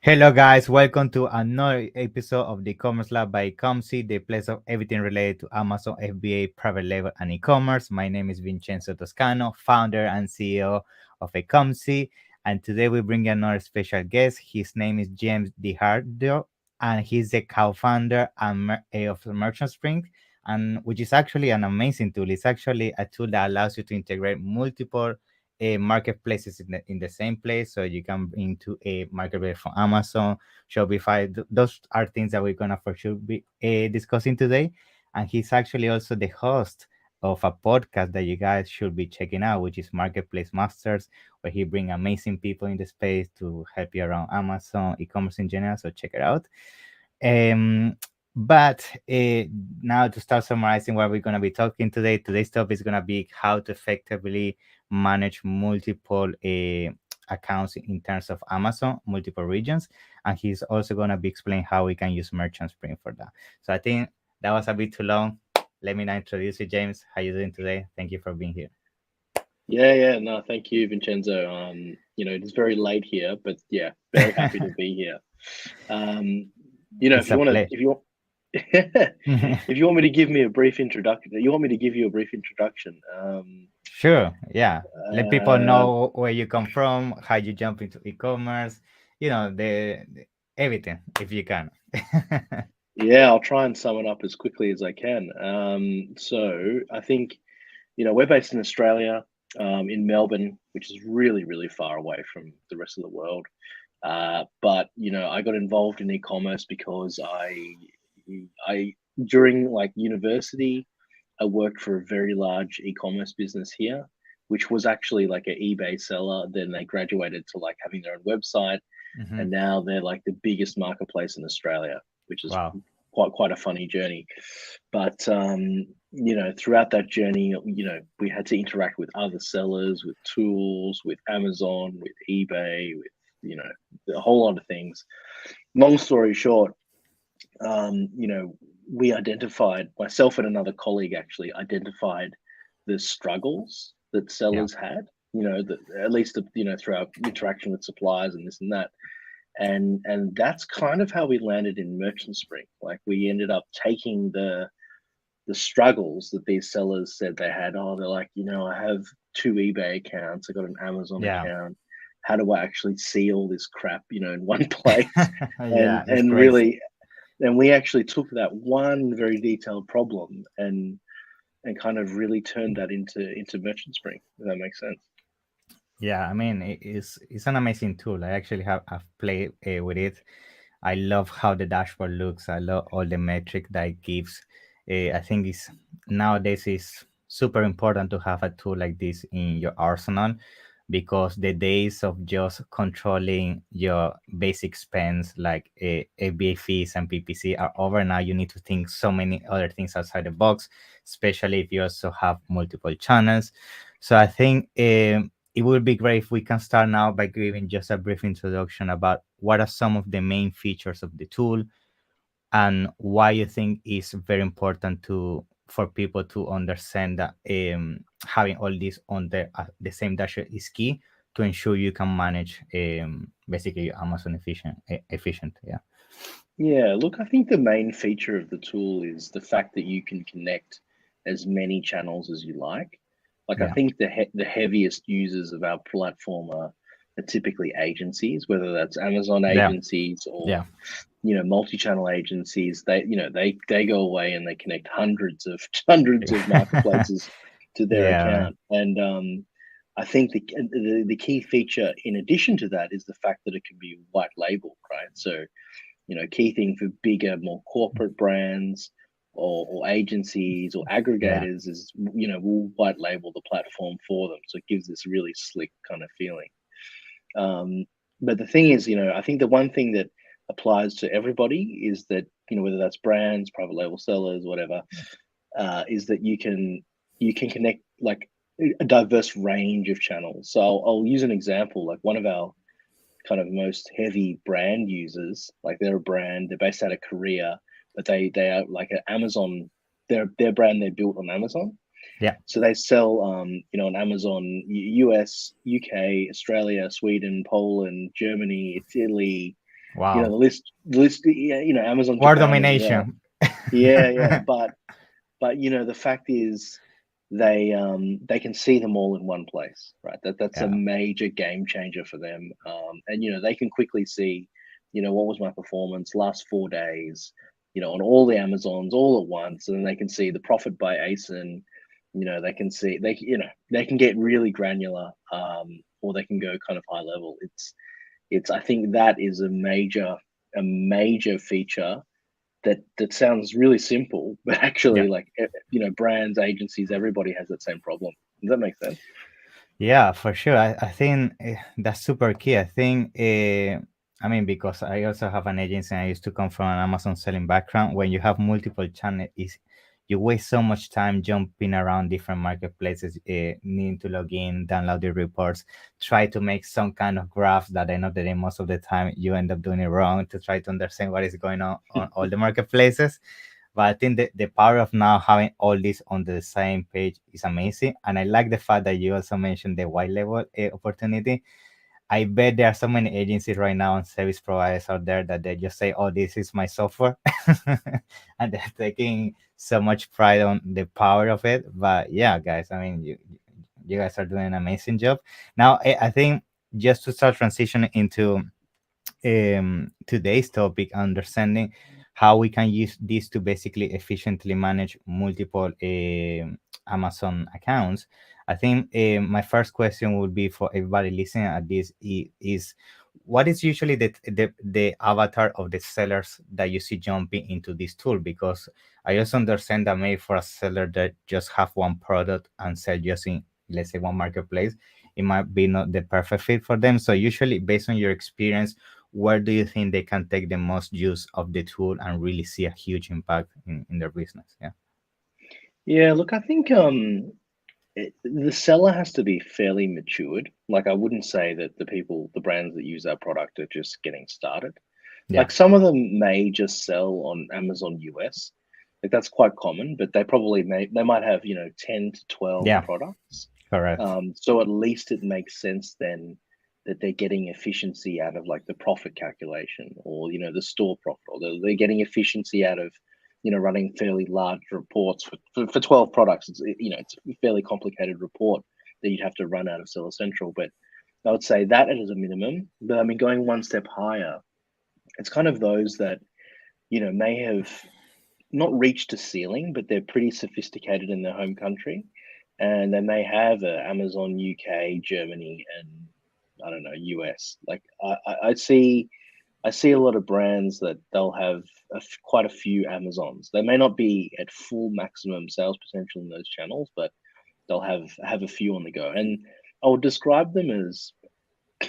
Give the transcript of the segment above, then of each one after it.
Hello, guys. Welcome to another episode of the E-commerce Lab by Ecomcy, the place of everything related to Amazon FBA, private label, and e-commerce. My name is Vincenzo Toscano, founder and CEO of Ecomcy, and today we bring another special guest. His name is James Dihardjo, and he's the co-founder and of Merchant Spring, and which is actually an amazing tool. It's actually a tool that allows you to integrate multiple marketplaces in the same place, so you can bring to a marketplace from Amazon, Shopify. Those are things that we're gonna for sure be discussing today. And he's actually also the host of a podcast that you guys should be checking out, which is Marketplace Masters, where he bring amazing people in the space to help you around Amazon e-commerce in general. So check it out. um, but now to start summarizing what we're going to be talking today, today's topic is going to be how to effectively manage multiple accounts in terms of Amazon, multiple regions. And he's also going to be explaining how we can use Merchant Spring for that. So I think that was a bit too long. Let me now introduce you, James. How you doing today? Thank you for being here. Yeah, no, thank you, Vincenzo. It is very late here, but yeah, very happy to be here. It's If you a want to, play. if you want me to give me a brief introduction, you want me to give you a brief introduction. Sure. Yeah. Let people Uh, know where you come from, how you jump into e-commerce, the everything if you can. yeah, I'll try and sum it up as quickly as I can. So I think, we're based in Australia, in Melbourne, which is really, really far away from the rest of the world. But I got involved in e-commerce because I during like university, I worked for a very large e-commerce business here, which was actually like an eBay seller. Then they graduated to like having their own website, Hmm. and now they're like the biggest marketplace in Australia, which is Wow. quite a funny journey. But throughout that journey, we had to interact with other sellers, with tools, with Amazon, with eBay, with a whole lot of things. Long story short, um, you know, we identified, myself and another colleague actually identified the struggles that Yeah. sellers had, that at least, through our interaction with suppliers and this and that. And that's kind of how we landed in Merchant Spring. Like we ended up taking the struggles that these sellers said they had. Oh, they're like, I have two eBay accounts, I got an Amazon Yeah. account. How do I actually see all this crap, in one place? Yeah. And It's and crazy. really, and we actually took that one very detailed problem and kind of really turned that into Merchant Spring. If that makes sense. Yeah. I mean, it's an amazing tool. I actually have played with it. I love how the dashboard looks. I love all the metric that it gives. I think it's nowadays is super important to have a tool like this in your arsenal, because the days of just controlling your basic spends like ABA fees and PPC are over. Now you need to think so many other things outside the box, especially if you also have multiple channels. So I think it would be great if we can start now by giving just a brief introduction about what are some of the main features of the tool, and why you think it's very important to for people to understand that having all this on the same dashboard is key to ensure you can manage basically your Amazon efficient. Yeah. Yeah, look, I think the main feature of the tool is the fact that you can connect as many channels as you like. Like, I Yeah. think the heaviest users of our platform are typically agencies, whether that's Amazon Yeah. agencies or Yeah. multi-channel agencies. They go away and they connect hundreds of hundreds of marketplaces to their Yeah. account. And I think the key feature in addition to that is the fact that it can be white labeled, right? So key thing for bigger, more corporate brands or agencies or Yeah. aggregators is, we'll white label the platform for them. So it gives this really slick kind of feeling. Um, but the thing is, I think the one thing that applies to everybody is that, whether that's brands, private label sellers, whatever, is that you can connect like a diverse range of channels. So I'll use an example, like one of our kind of most heavy brand users. Like they're a brand, they're based out of Korea, but they are like an Amazon. Their brand they built on Amazon. Yeah. So they sell on Amazon, US, UK, Australia, Sweden, Poland, Germany, Italy, Wow. The list, yeah, Amazon War Japan as well. domination. Yeah, yeah, but the fact is they can see them all in one place, right? That's a Yeah. major game changer for them. And they can quickly see, what was my performance last 4 days, on all the Amazons all at once, and then they can see the profit by ASIN. They can see they can get really granular, or they can go kind of high level. It's I think that is a major feature that sounds really simple, but actually, Yeah. like, brands, agencies, everybody has that same problem. Does that make sense? Yeah, for sure. I think that's super key. I think, I mean, because I also have an agency and I used to come from an Amazon selling background. When you have multiple channels, you waste so much time jumping around different marketplaces, needing to log in, download the reports, try to make some kind of graph that I know that most of the time you end up doing it wrong to try to understand what is going on all the marketplaces. But I think the power of now having all this on the same page is amazing. And I like the fact that you also mentioned the white level opportunity. I bet there are so many agencies right now and service providers out there that they just say, "Oh, this is my software," and they're taking so much pride on the power of it. But yeah, guys, I mean, you guys are doing an amazing job. Now, I think just to start transitioning into today's topic, understanding how we can use this to basically efficiently manage multiple Amazon accounts. I think my first question would be for everybody listening at this is what is usually the avatar of the sellers that you see jumping into this tool? Because I also understand that maybe for a seller that just have one product and sell just in, let's say, one marketplace, it might be not the perfect fit for them. So usually, based on your experience, where do you think they can take the most use of the tool and really see a huge impact in their business? Yeah. Yeah, look, I think the seller has to be fairly matured. Like, I wouldn't say that the brands that use our product are just getting started. Yeah. Like, some of them may just sell on Amazon US. Like, that's quite common, but they might have 10 to 12 Yeah. products. Correct. So at least it makes sense then that they're getting efficiency out of, like, the profit calculation, or the store profit, or they're getting efficiency out of running fairly large reports for 12 products. It's a fairly complicated report that you'd have to run out of Seller Central. But I would say that as a minimum. But I mean, going one step higher, it's kind of those that may have not reached a ceiling, but they're pretty sophisticated in their home country, and they may have a Amazon UK, Germany, and I don't know, US. Like, I see a lot of brands that they'll have quite a few Amazons. They may not be at full maximum sales potential in those channels, but they'll have a few on the go. And I would describe them as,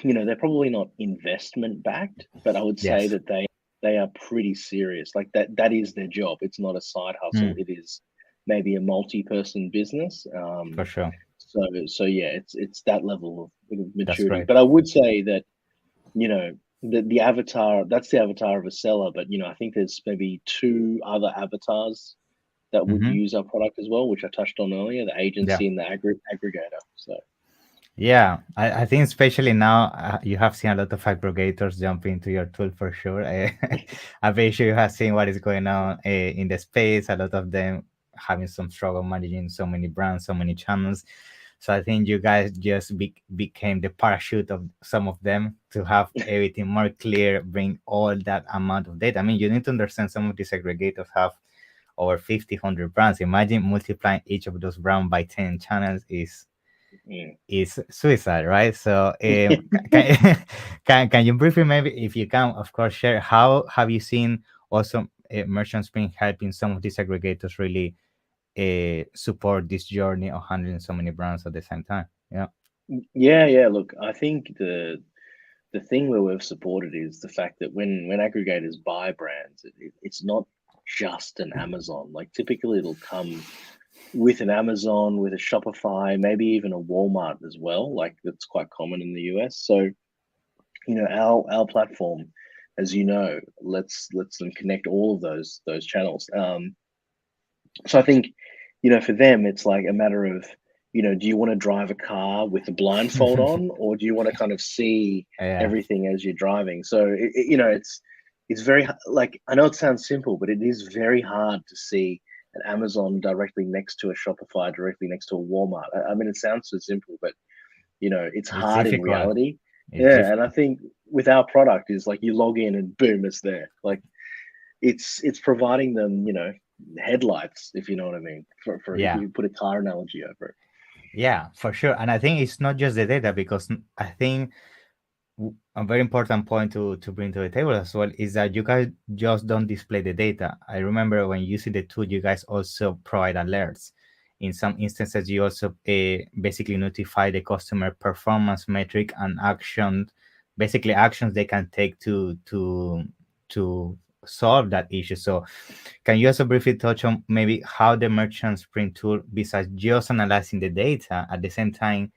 they're probably not investment backed, but I would say Yes. that they are pretty serious. Like, that is their job. It's not a side hustle. Mm, It is maybe a multi-person business. for sure. So yeah, it's that level of That's maturity. great. But I would say that you know the avatar, that's the avatar of a seller. But I think there's maybe two other avatars that would Hmm. use our product as well, which I touched on earlier: the Yeah. agency and the aggregator. So Yeah, I think especially now you have seen a lot of aggregators jump into your tool for sure. I'm very sure you have seen what is going on in the space. A lot of them having some struggle managing so many brands, so many channels. So I think you guys just became the parachute of some of them to have everything more clear, bring all that amount of data. I mean, you need to understand some of these aggregators have over 50, 100 brands. Imagine multiplying each of those brands by 10 channels mm. is suicide, right? So, can, can you briefly, maybe if you can, of course, share how have you seen also merchants being helping some of these aggregators really support this journey of handling so many brands at the same time? Yeah. Yeah. Look, I think the thing where we've supported is the fact that when aggregators buy brands, it's not just an Amazon. Like, typically it'll come with an Amazon, with a Shopify, maybe even a Walmart as well. Like, that's quite common in the US. So our platform, as lets them connect all of those channels. So I think for them it's like a matter of do you want to drive a car with a blindfold on, or do you want to kind of see Yeah, everything as you're driving? So it's very like, I know it sounds simple, but it is very hard to see an Amazon directly next to a Shopify, directly next to a Walmart. I mean, it sounds so simple, but it's it's hard in difficult. reality. It's Yeah, and I difficult. think with our product is like you log in and boom, it's there. Like it's providing them, headlights, if you know what I mean. For if Yeah. you put a car analogy over it. Yeah, for sure. And I think it's not just the data because I think a very important point to bring to the table as well is that you guys just don't display the data. I remember when using the tool, you guys also provide alerts. In some instances, you also basically notify the customer performance metric and action, basically actions they can take to solve that issue. So, can you also briefly touch on maybe how the merchant sprint tool, besides just analyzing the data, at the same time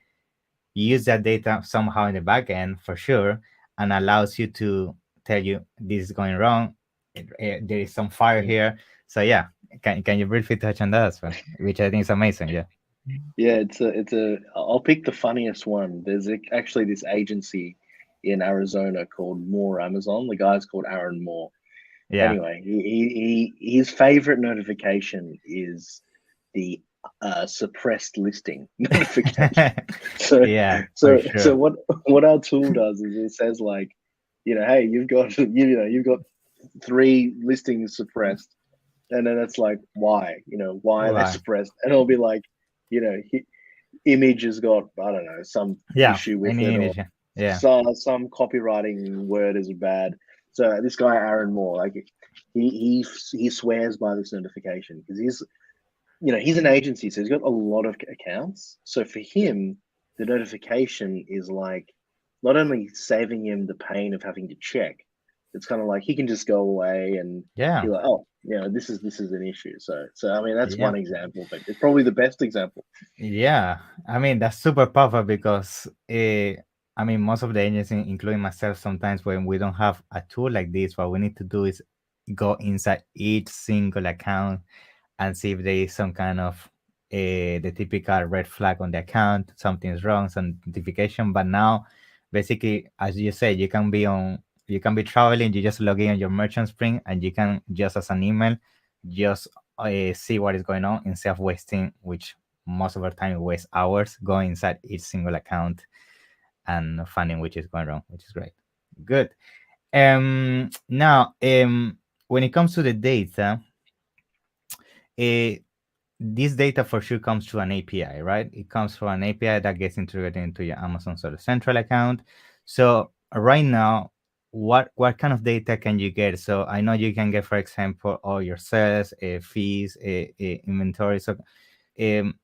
use that data somehow in the back end for sure, and allows you to tell you this is going wrong, there is some fire Mm. here. So yeah, can you briefly touch on that as well, which I think is amazing. Yeah. Yeah, it's a. I'll pick the funniest one. There's actually this agency in Arizona called Moore Amazon. The guy's called Aaron Moore. Yeah. Anyway, his favorite notification is the suppressed listing notification. So Yeah, for so sure. what our tool does is it says like, hey, you've got three listings suppressed, and then it's like why, why are they Right. suppressed, and it'll be like, image has got, I don't know, some Yeah, issue with any it, or image. Yeah. some copywriting word is bad. So this guy Aaron Moore, like he swears by this notification because he's an agency, so he's got a lot of accounts. So for him, the notification is like not only saving him the pain of having to check, it's kind of like he can just go away and be Yeah. like, oh, this is an issue. So I mean that's Yeah. one example, but it's probably the best example. Yeah, I mean that's super powerful because I mean most of the agencies, including myself, sometimes when we don't have a tool like this, what we need to do is go inside each single account and see if there is some kind of the typical red flag on the account, something's wrong, some notification. But now, basically, as you said, you can be traveling, you just log in on your merchant spring, and you can just as an email, just see what is going on instead of wasting, which most of the time we waste hours going inside each single account and finding which is going wrong, which is great. Good. Now, when it comes to the data, uh, this data for sure comes through an API, right? It comes from an API that gets integrated into your Amazon sort of central account. So right now, what kind of data can you get? So I know you can get, for example, all your sales, fees, inventory. So um,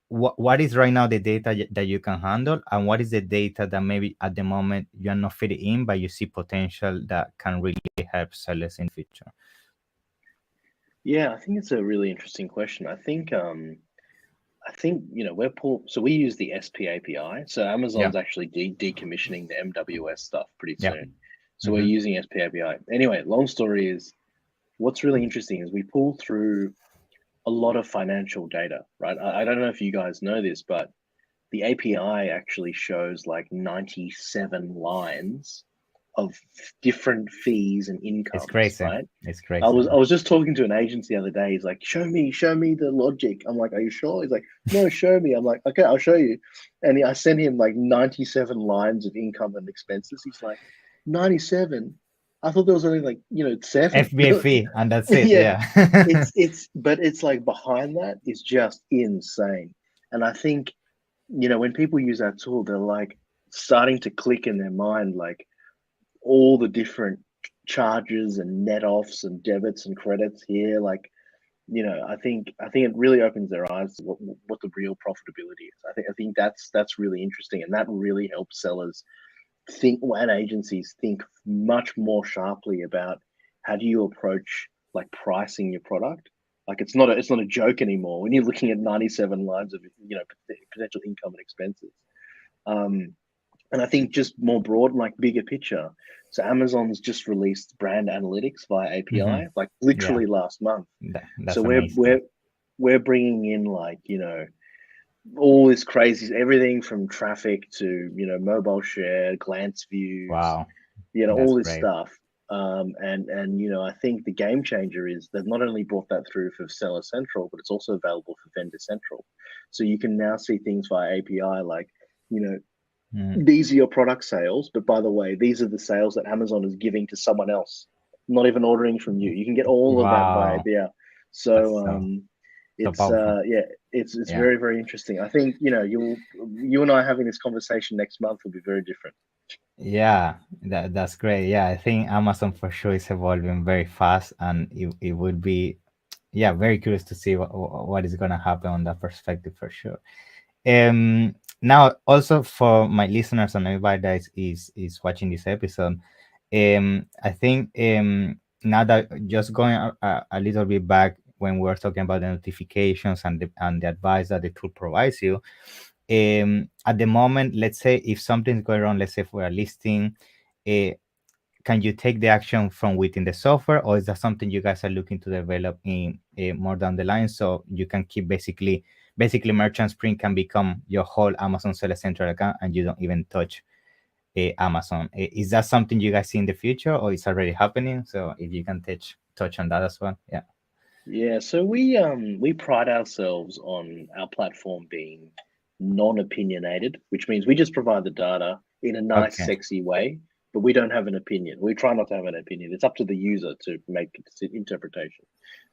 what is right now the data that you can handle, and what is the data that maybe at the moment you're not fitting in, but you see potential that can really help sellers in the future? Yeah, I think it's a really interesting question. I think so we use the SP API. So Yeah, Amazon's actually decommissioning the MWS stuff pretty yeah. soon. So we're Mm-hmm. using SP API. Anyway, long story is, what's really interesting is we pull through a lot of financial data, right? I don't know if you guys know this, but the API actually shows like 97 lines of different fees and It's incomes, crazy. right? It's I crazy. was I was just talking to an agency the other day. He's like, show me the logic. I'm like, are you sure? He's like, no, show me. I'm like, okay, I'll show you. And I sent him like 97 lines of income and expenses. He's like, 97? I thought there was only like, seven. FBFE, and that's it. Yeah. Yeah. But it's like behind that is just insane. And I think, when people use that tool, they're like starting to click in their mind, like all the different charges and net offs and debits and credits here. Like, I think it really opens their eyes to what the real profitability is. I think that's really interesting, and that really helps sellers think, and agencies think much more sharply about how do you approach like pricing your product. Like it's not a joke anymore when you're looking at 97 lines of potential income and expenses. Um, and I think just more broad, like bigger picture. So Amazon's just released brand analytics via Hmm. API, like Yeah, literally last month. So that's we're amazing. we're we're bringing in like all this crazy, everything from traffic to, mobile share, glance views, Wow, all that's this great. stuff. And I think the game changer is they've not only brought that through for Seller Central, but it's also available for Vendor Central. So you can now see things via API like, you know, Mm, these are your product sales, but by the way, these are the sales that Amazon is giving to someone else, not even ordering from you. You can get all of that via wow, API. that's So so it's powerful. yeah, it's Yeah. very, very interesting. I think you and I having this conversation next month will be very different. Yeah, that's great. Yeah, I think Amazon for sure is evolving very fast, and it would be, yeah, very curious to see what is gonna happen on that perspective for sure. Now also for my listeners and everybody that is watching this episode, I think now that just going a little bit back when we were talking about the notifications and the advice that the tool provides you, at the moment, let's say if something's going wrong, let's say for a listing, uh, can you take the action from within the software, or is that something you guys are looking to develop in more down the line, so you can keep basically Merchant Spring can become your whole Amazon Seller Central account and you don't even touch Amazon? Is that something you guys see in the future, or it's already happening? So if you can touch on that as well. Yeah. Yeah, so we pride ourselves on our platform being non-opinionated, which means we just provide the data in a nice, Okay. sexy way, but we don't have an opinion. We try not to have an opinion. It's up to the user to make its interpretation.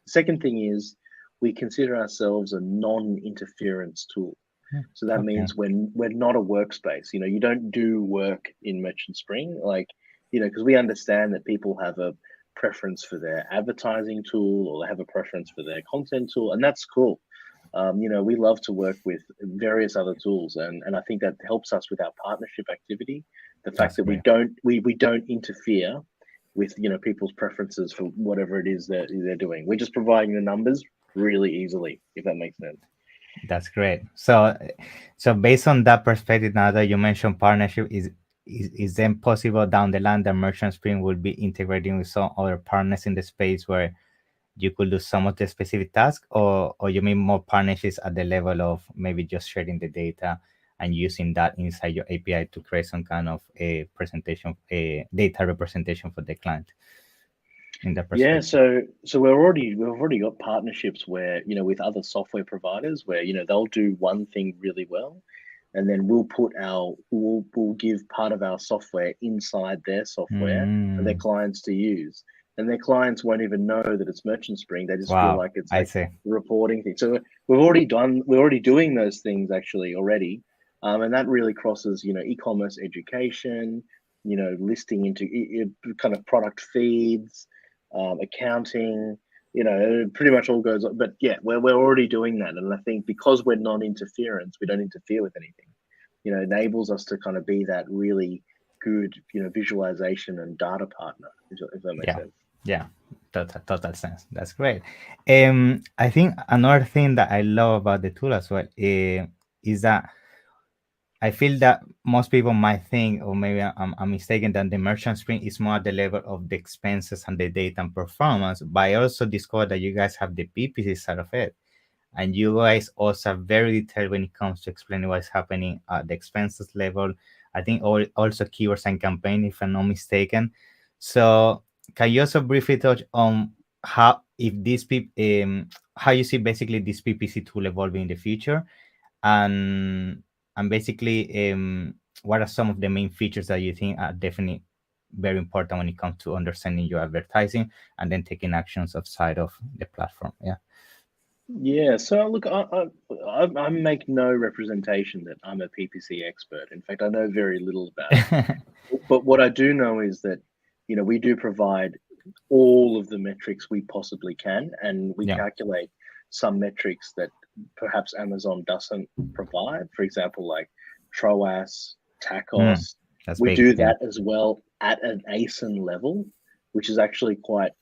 The second thing is we consider ourselves a non-interference tool. Hmm. So that Okay. means when we're not a workspace, you don't do work in Merchant Spring, like, because we understand that people have a preference for their advertising tool or they have a preference for their content tool, and that's cool. We love to work with various other tools, and I think that helps us with our partnership activity. The fact That's that we great. don't interfere with people's preferences for whatever it is that they're doing. We're just providing the numbers really easily, if that makes sense. That's great. So based on that perspective, now that you mentioned partnership, is then possible down the line that Merchant Spring will be integrating with some other partners in the space where you could do some of the specific tasks, or you mean more partnerships at the level of maybe just sharing the data and using that inside your API to create some kind of a presentation, a data representation for the client in that Yeah, perspective? so we've already got partnerships where, with other software providers where, they'll do one thing really well, and then we'll give part of our software inside their software for their Mm, clients to use. And their clients won't even know that it's Merchant Spring. They just feel wow, like it's I like see. a reporting thing. So we're already doing those things actually already. And that really crosses, e-commerce education, listing into kind of product feeds, accounting, it pretty much all goes on. But yeah, we're already doing that. And I think because we're non-interference, we don't interfere with anything, enables us to kind of be that really good, visualization and data partner, if that makes Yeah, sense. yeah, total sense. That's great. I think another thing that I love about the tool as well is that I feel that most people might think, or maybe I'm mistaken, that the merchant screen is more at the level of the expenses and the data and performance. But I also discovered that you guys have the PPC side of it, and you guys also are very detailed when it comes to explaining what's happening at the expenses level. I think also keywords and campaign, if I'm not mistaken. So can you also briefly touch on how if this how you see basically this PPC tool evolving in the future, and basically what are some of the main features that you think are definitely very important when it comes to understanding your advertising and then taking actions outside of the platform? Yeah. Yeah, so look, I make no representation that I'm a PPC expert. In fact, I know very little about it. But what I do know is that, we do provide all of the metrics we possibly can, and we Yeah. calculate some metrics that perhaps Amazon doesn't provide. For example, like TROAS, Mm, TACOS. that's We big. do Yeah. that as well at an ASIN level, which is actually quite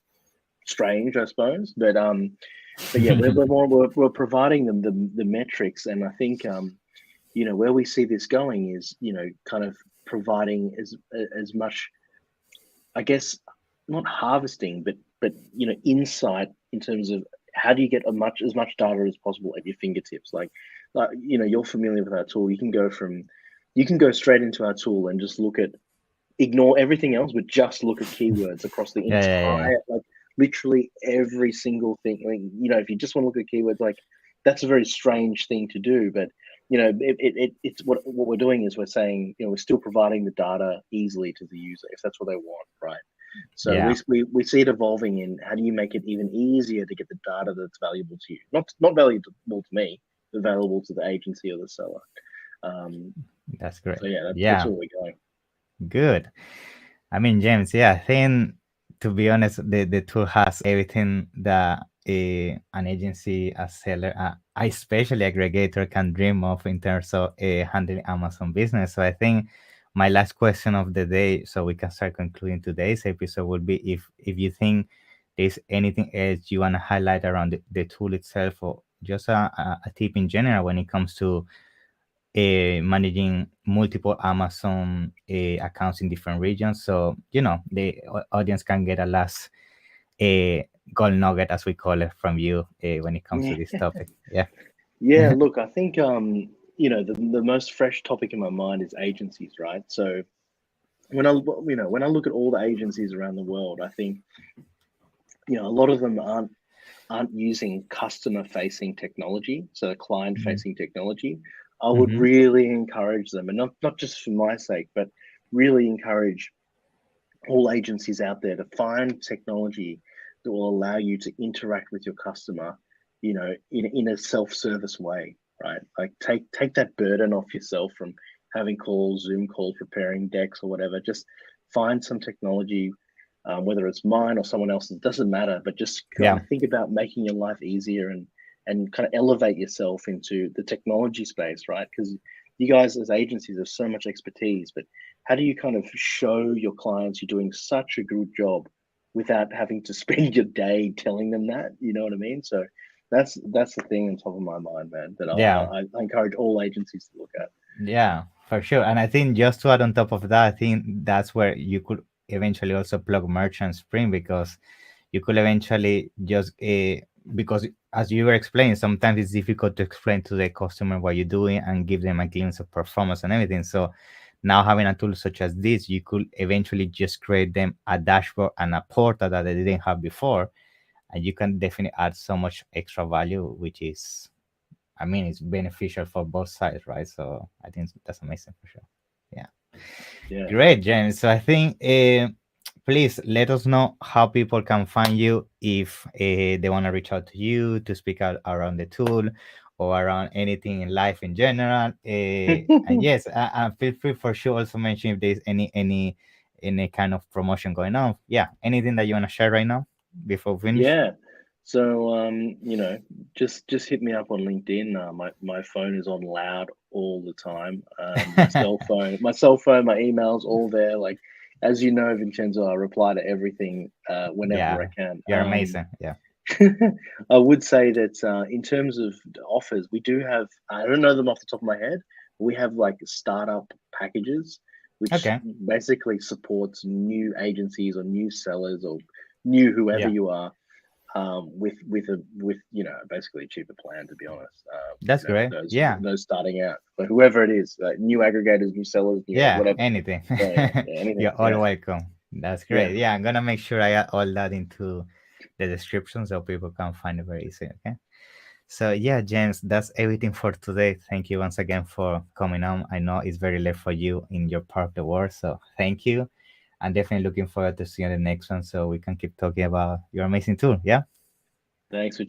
strange, I suppose. But yeah, we're providing them the metrics, and I think where we see this going is kind of providing as much, I guess, not harvesting, but insight in terms of how do you get as much data as possible at your fingertips. Like like, you're familiar with our tool. You can go straight into our tool and just ignore everything else, but just look at keywords across the Yeah, yeah, yeah, entire, like literally every single thing. I mean, if you just want to look at keywords, like that's a very strange thing to do. But it's what we're doing is we're saying, we're still providing the data easily to the user if that's what they want, right? So yeah. we see it evolving in how do you make it even easier to get the data that's valuable to you, not valuable to me, but valuable to the agency or the seller. Um, That's great. so yeah, that's Yeah, where we're going. good. I mean, James, yeah, I think to be honest, the tool has everything that an agency, a seller, especially aggregator can dream of in terms of handling Amazon business. So I think my last question of the day, so we can start concluding today's episode, would be if you think there's anything else you want to highlight around the tool itself, or just a tip in general when it comes to managing multiple Amazon accounts in different regions. So, the audience can get a last uh, gold nugget, as we call it, from you when it comes to this topic. Yeah. Yeah, look, I think the most fresh topic in my mind is agencies, right? So when I look at all the agencies around the world, I think a lot of them aren't using customer facing technology, so client facing technology. I would Mm-hmm. really encourage them, and not just for my sake, but really encourage all agencies out there to find technology that will allow you to interact with your customer, in a self-service way, right? Like take that burden off yourself from having calls, Zoom calls, preparing decks or whatever. Just find some technology, whether it's mine or someone else's, doesn't matter, but just kind Yeah. of think about making your life easier and kind of elevate yourself into the technology space, right? Because you guys as agencies have so much expertise, but how do you kind of show your clients you're doing such a good job without having to spend your day telling them that? You know what I mean? So that's the thing on top of my mind, man, that Yeah. I encourage all agencies to look at. Yeah, for sure. And I think just to add on top of that, I think that's where you could eventually also plug Merchant Spring, because you could eventually just because as you were explaining, sometimes it's difficult to explain to the customer what you're doing and give them a glimpse of performance and everything. So now having a tool such as this, you could eventually just create them a dashboard and a portal that they didn't have before, and you can definitely add so much extra value, which is, I mean, it's beneficial for both sides, right? So I think that's amazing for sure. Yeah. Yeah. Great, James. So I think, please let us know how people can find you if they want to reach out to you to speak out around the tool or around anything in life in general. And yes, feel free for sure. Also mention if there's any kind of promotion going on. Yeah, anything that you want to share right now before we finish. Yeah. So just hit me up on LinkedIn. My phone is on loud all the time. My emails, all there. Like as you know, Vincenzo, I reply to everything whenever I Yeah, can. you're amazing. Yeah. I would say that in terms of the offers, we do have. I don't know them off the top of my head. But we have like startup packages, which Okay. basically supports new agencies or new sellers or new whoever Yeah, you are, with basically a cheaper plan, to be honest. that's great. Yeah. Those starting out, but whoever it is, new aggregators, new sellers, new Yeah, whatever. anything. So yeah, anything. You're all Yeah, welcome. That's yeah. great. Yeah, I'm gonna make sure I add all that into the description so people can find it very easy. Okay. So yeah, James, that's everything for today. Thank you once again for coming on. I know it's very late for you in your part of the world, so thank you. I'm definitely looking forward to seeing the next one so we can keep talking about your amazing tool. Yeah. Thanks for